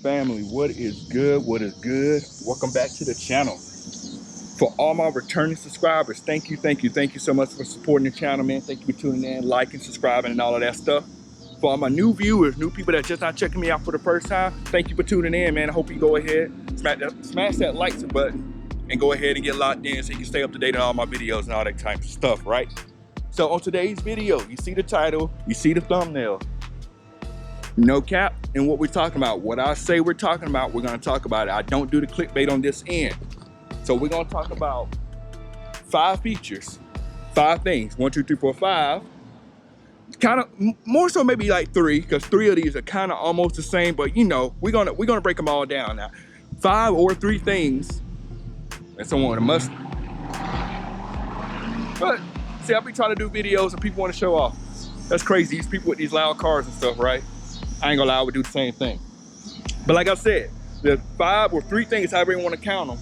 family, what is good? What is good? Welcome back to the channel. For all my returning subscribers, thank you so much for supporting the channel, man. Thank you for tuning in, liking, subscribing, and all of that stuff. For all my new viewers, new people that just not checking me out for the first time, thank you for tuning in, man. I hope you go ahead, smash that like button, and go ahead and get locked in so you can stay up to date on all my videos and all that type of stuff, right? So on today's video, you see the title, you see the thumbnail. No cap in what we're talking about. What I say we're talking about, we're gonna talk about it. I don't do the clickbait on this end. So we're gonna talk about 5 features, 5 things, 1, 2, 3, 4, 5. Kind of more so maybe like 3, because 3 of these are kind of almost the same, but you know, we're gonna break them all down now. 5 or 3 things that someone must. But see, I be trying to do videos and people want to show off. That's crazy. These people with these loud cars and stuff, right? I ain't gonna lie, I would do the same thing. But like I said, the 5 or 3 things, however you want to count them,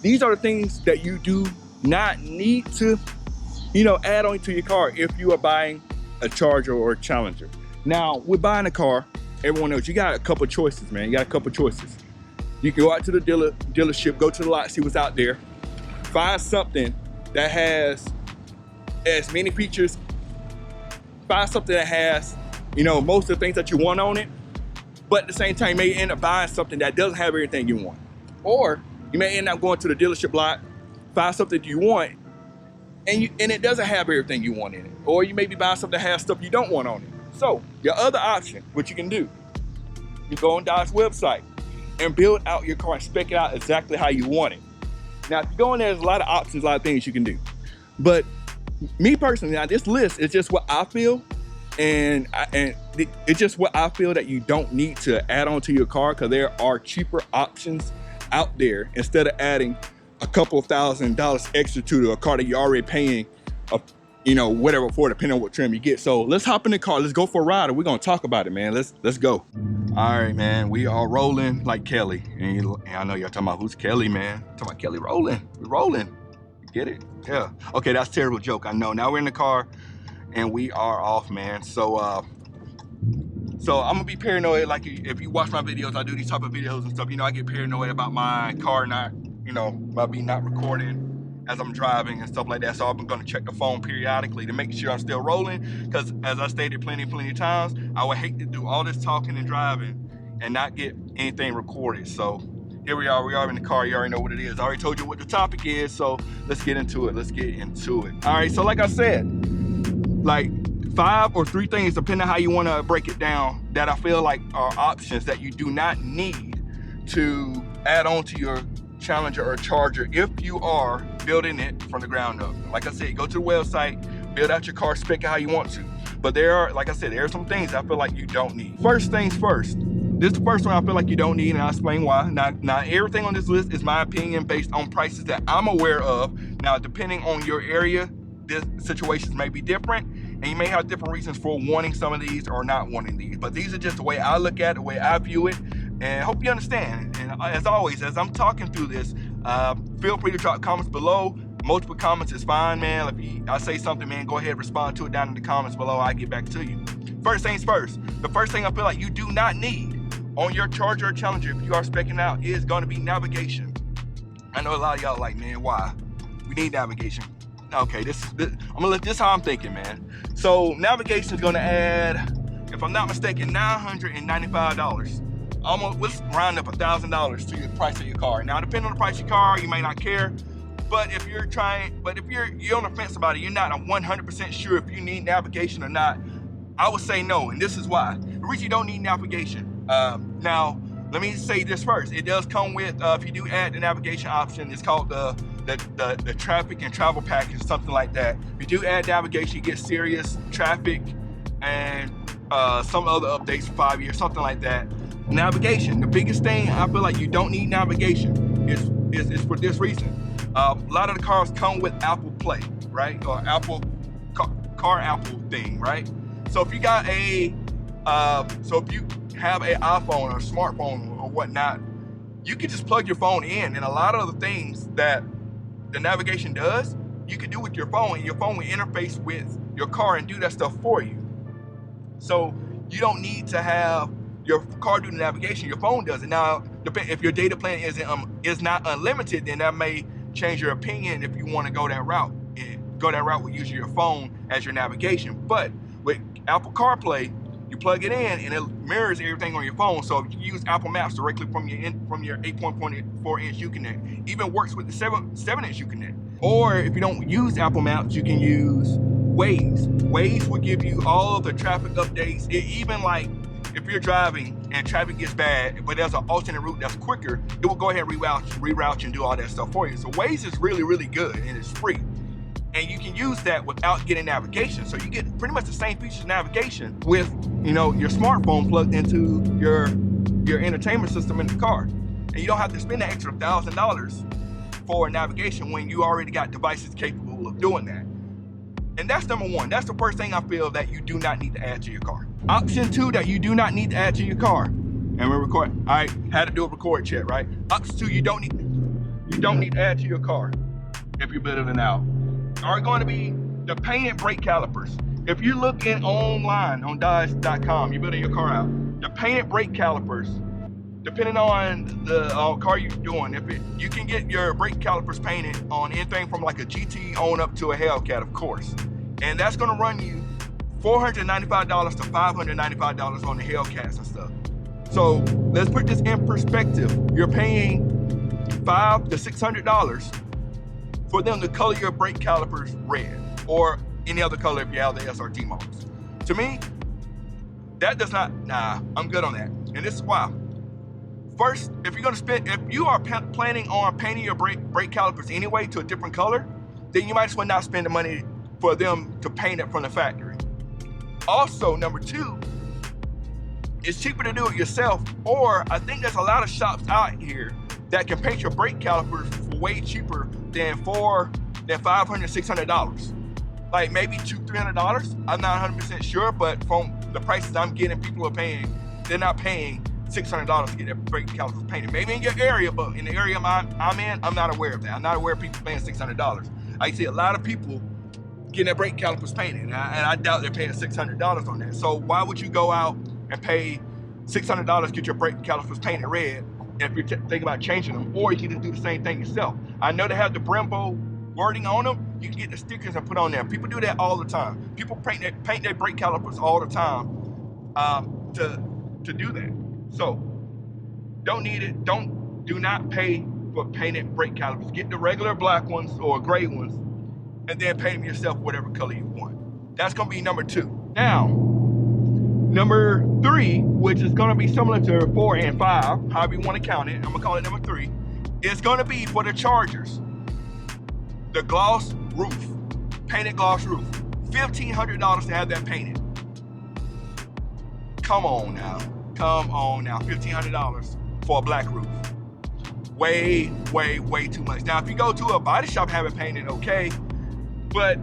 these are the things that you do not need to, you know, add on to your car if you are buying a Charger or a Challenger. Now, with buying a car, everyone knows you got a couple choices, man. You got a couple choices. You can go out to the dealership, go to the lot, see what's out there, find something that has as many features, find something that has, you know, most of the things that you want on it, but at the same time, you may end up buying something that doesn't have everything you want. Or you may end up going to the dealership lot, find something you want, and it doesn't have everything you want in it. Or you may be buying something that has stuff you don't want on it. So your other option, what you can do, you go on Dodge's website and build out your car and spec it out exactly how you want it. Now, if you go in there, there's a lot of options, a lot of things you can do. But me personally, now this list is just what I feel, and it's just what I feel that you don't need to add on to your car, because there are cheaper options out there instead of adding a couple $1,000s extra to a car that you're already paying, you know, whatever for, depending on what trim you get. So let's hop in the car, let's go for a ride, and we're gonna talk about it, man. Let's go. All right, man, we are rolling like Kelly, and I know y'all talking about who's Kelly, man. I'm talking about Kelly rolling. We're rolling. Get it? Yeah. Okay, that's a terrible joke, I know. Now we're in the car and we are off, man. So I'm gonna be paranoid. Like, if you watch my videos, I do these type of videos and stuff, you know, I get paranoid about my car not, you know, about me not recording as I'm driving and stuff like that. So I'm gonna check the phone periodically to make sure I'm still rolling, because as I stated plenty of times, I would hate to do all this talking and driving and not get anything recorded. So here we are in the car. You already know what it is. I already told you what the topic is, so let's get into it. All right, so like I said, like 5 or 3 things, depending on how you want to break it down, that I feel like are options that you do not need to add on to your Challenger or Charger if you are building it from the ground up. Like I said, go to the website, build out your car, spec it how you want to. But there are, like I said, there are some things I feel like you don't need. First things first. This is the first one I feel like you don't need, and I'll explain why. Not everything on this list is my opinion based on prices that I'm aware of. Now, depending on your area, this situations may be different, and you may have different reasons for wanting some of these or not wanting these. But these are just the way I look at it, the way I view it, and I hope you understand. And as always, as I'm talking through this, feel free to drop comments below. Multiple comments is fine, man. If I say something, man, go ahead and respond to it down in the comments below. I get back to you. First things first, the first thing I feel like you do not need on your Charger or Challenger, if you are speccing out, is going to be navigation. I know a lot of y'all like, man, why? We need navigation. Okay, I'm gonna let this how I'm thinking, man. So navigation is gonna add, if I'm not mistaken, $995. Almost, let's round up $1,000 to the price of your car. Now, depending on the price of your car, you may not care. But if you're on the fence about it, you're not 100% sure if you need navigation or not, I would say no, and this is why. The reason you don't need navigation. Now, let me say this first. It does come with, if you do add the navigation option, it's called the traffic and travel package, something like that. If you do add navigation, you get Sirius, traffic, and some other updates for 5 years, something like that. Navigation, the biggest thing I feel like you don't need navigation is for this reason. A lot of the cars come with Apple Play, right? Or Apple car Apple thing, right? So if you got so if you have an iPhone or a smartphone or whatnot, you can just plug your phone in, and a lot of the things that the navigation does, you can do with your phone, and your phone will interface with your car and do that stuff for you. So you don't need to have your car do the navigation, your phone does it. Now, if your data plan is not unlimited, then that may change your opinion if you want to go that route. Go that route with using your phone as your navigation. But with Apple CarPlay, you plug it in and it mirrors everything on your phone. So if you use Apple Maps directly from your 8.4 inch Uconnect, even works with the 7-inch Uconnect. Or if you don't use Apple Maps, you can use Waze. Waze will give you all of the traffic updates. Even like if you're driving and traffic gets bad, but there's an alternate route that's quicker, it will go ahead and reroute you and do all that stuff for you. So Waze is really, really good and it's free. And you can use that without getting navigation. So you get pretty much the same features of navigation with, you know, your smartphone plugged into your entertainment system in the car. And you don't have to spend that extra $1,000 for navigation when you already got devices capable of doing that. And that's number one. That's the first thing I feel that you do not need to add to your car. Option two that you do not need to add to your car. And we're recording. All right, had to do a record check, right? Option two, you don't need to add to your car if you're building it out. Are going to be the painted brake calipers. If you're looking online on Dodge.com, you're building your car out, the painted brake calipers, depending on the car you're doing, you can get your brake calipers painted on anything from like a GT on up to a Hellcat, of course. And that's gonna run you $495 to $595 on the Hellcats and stuff. So let's put this in perspective. You're paying $500 to $600 for them to color your brake calipers red or any other color if you have the SRT models. To me, that does not, I'm good on that. And this is why. First, if you are planning on painting your brake calipers anyway to a different color, then you might as well not spend the money for them to paint it from the factory. Also, number two, it's cheaper to do it yourself, or I think there's a lot of shops out here that can paint your brake calipers for way cheaper than $500, $600. Like maybe $200, $300. I'm not 100% sure, but from the prices I'm getting, people are paying, they're not paying $600 to get their brake calipers painted. Maybe in your area, but in the area I'm in, I'm not aware of that. I'm not aware of people paying $600. I see a lot of people getting their brake calipers painted, and I doubt they're paying $600 on that. So why would you go out and pay $600 to get your brake calipers painted red? And if you're thinking about changing them, or you can just do the same thing yourself. I know they have the Brembo wording on them. You can get the stickers and put on there. People do that all the time. People paint their brake calipers all the time to do that. So don't need it. Do not pay for painted brake calipers. Get the regular black ones or gray ones, and then paint them yourself whatever color you want. That's gonna be number two. Now, number three, which is gonna be similar to 4 and 5, however you wanna count it, I'm gonna call it number 3, is gonna be for the Chargers. The gloss roof, painted gloss roof. $1,500 to have that painted. Come on now, $1,500 for a black roof. Way, way, way too much. Now, if you go to a body shop and have it painted, okay, but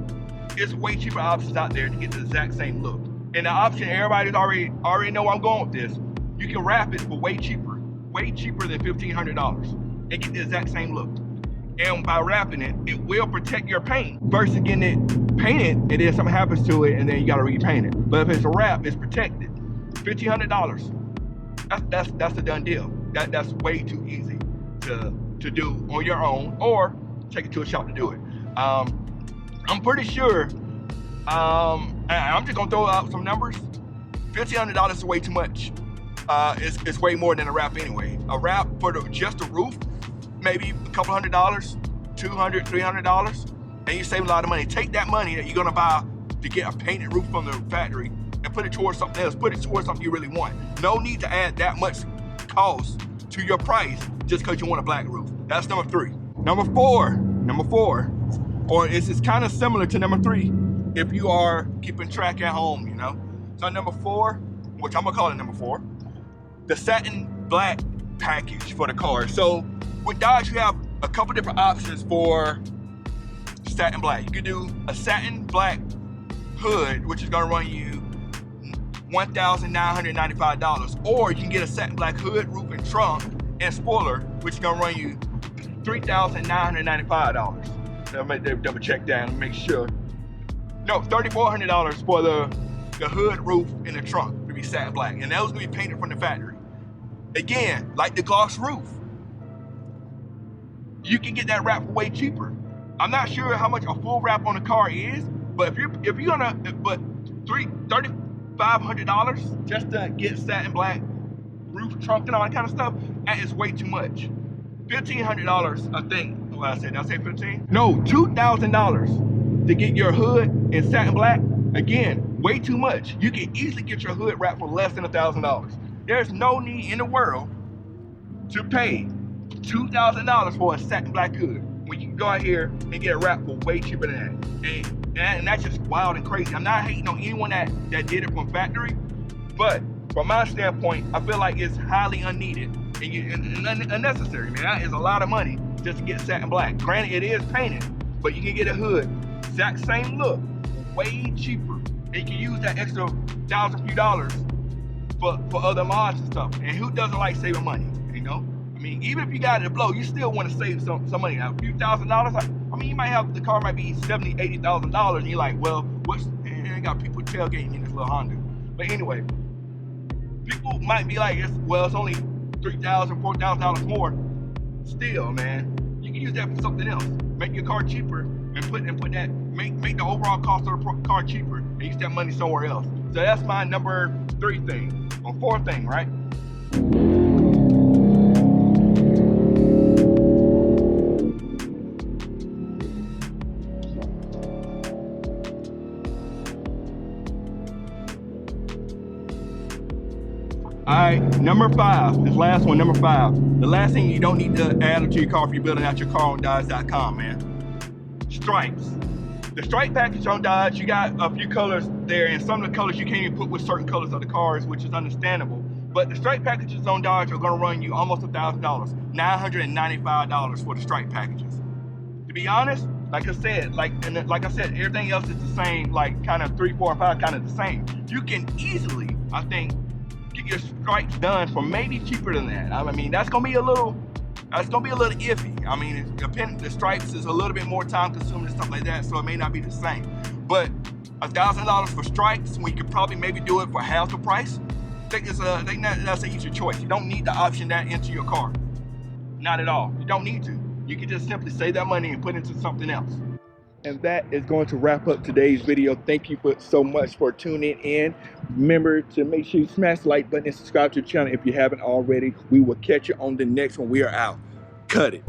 it's way cheaper options out there to get the exact same look. And the option, everybody's already know where I'm going with this. You can wrap it for way cheaper than $1,500 and get the exact same look. And by wrapping it, it will protect your paint versus getting it painted and then something happens to it and then you gotta repaint it. But if it's a wrap, it's protected. $1,500. That's a done deal. That's way too easy to do on your own or take it to a shop to do it. I'm pretty sure. I'm just gonna throw out some numbers. $1,500 is way too much. It's way more than a wrap anyway. A wrap for just the roof, maybe a couple $100, $200, $300, and you save a lot of money. Take that money that you're gonna buy to get a painted roof from the factory and put it towards something else. Put it towards something you really want. No need to add that much cost to your price just because you want a black roof. That's number 3. Number four, or it's kind of similar to number 3 if you are keeping track at home, you know. So number 4, which I'm gonna call it number 4, the satin black package for the car. So with Dodge, you have a couple different options for satin black. You can do a satin black hood, which is gonna run you $1,995, or you can get a satin black hood, roof, and trunk and spoiler, which is gonna run you $3,995. I'll double check that and make sure. No, $3,400 for the hood, roof, and the trunk, to be be satin black, and that was gonna be painted from the factory. Again, like the gloss roof, you can get that wrap for way cheaper. I'm not sure how much a full wrap on a car is, but if you're gonna, but $3,500 just to get satin black roof, trunk, and all that kind of stuff, that is way too much. $1,500, I think. What I said? Did I say 15? No, $2,000 to get your hood in satin black. Again, way too much. You can easily get your hood wrapped for less than $1,000. There's no need in the world to pay $2,000 for a satin black hood when you can go out here and get a wrap for way cheaper than that. And that's just wild and crazy. I'm not hating on anyone that did it from factory, but from my standpoint, I feel like it's highly unneeded and unnecessary, man. That is a lot of money just to get satin black. Granted, it is painted, but you can get a hood, exact same look, way cheaper. And you can use that extra $1,000 few dollars for other mods and stuff. And who doesn't like saving money, you know? I mean, even if you got it to blow, you still want to save some money. Now, a few $1,000s, I mean, you might have, the car might be $70,000, $80,000, and you're like, well, I got people tailgating in this little Honda. But anyway, people might be like, it's only $3,000, $4,000 more. Still, man, you can use that for something else. Make your car cheaper and put that, make the overall cost of the car cheaper and use that money somewhere else. So that's my number 3 thing, or 4 thing, right? All right, number 5, this last one, number 5. The last thing you don't need to add to your car if you're building out your car on Dodge.com, man. Stripes. The stripe package on Dodge, you got a few colors there, and some of the colors you can't even put with certain colors of the cars, which is understandable. But the stripe packages on Dodge are gonna run you almost $1,000, $995 for the stripe packages. To be honest, like I said, everything else is the same, like kind of 3, 4, and 5, kind of the same. You can easily, I think, get your stripes done for maybe cheaper than that. I mean, that's gonna be a little iffy. I mean, the stripes is a little bit more time consuming and stuff like that, so it may not be the same. But $1,000 for stripes, when you could probably maybe do it for half the price, I think that's an easier choice. You don't need to option that into your car. Not at all. You don't need to. You can just simply save that money and put it into something else. And that is going to wrap up today's video. Thank you so much for tuning in. Remember to make sure you smash the like button and subscribe to the channel if you haven't already. We will catch you on the next one. We are out. Cut it.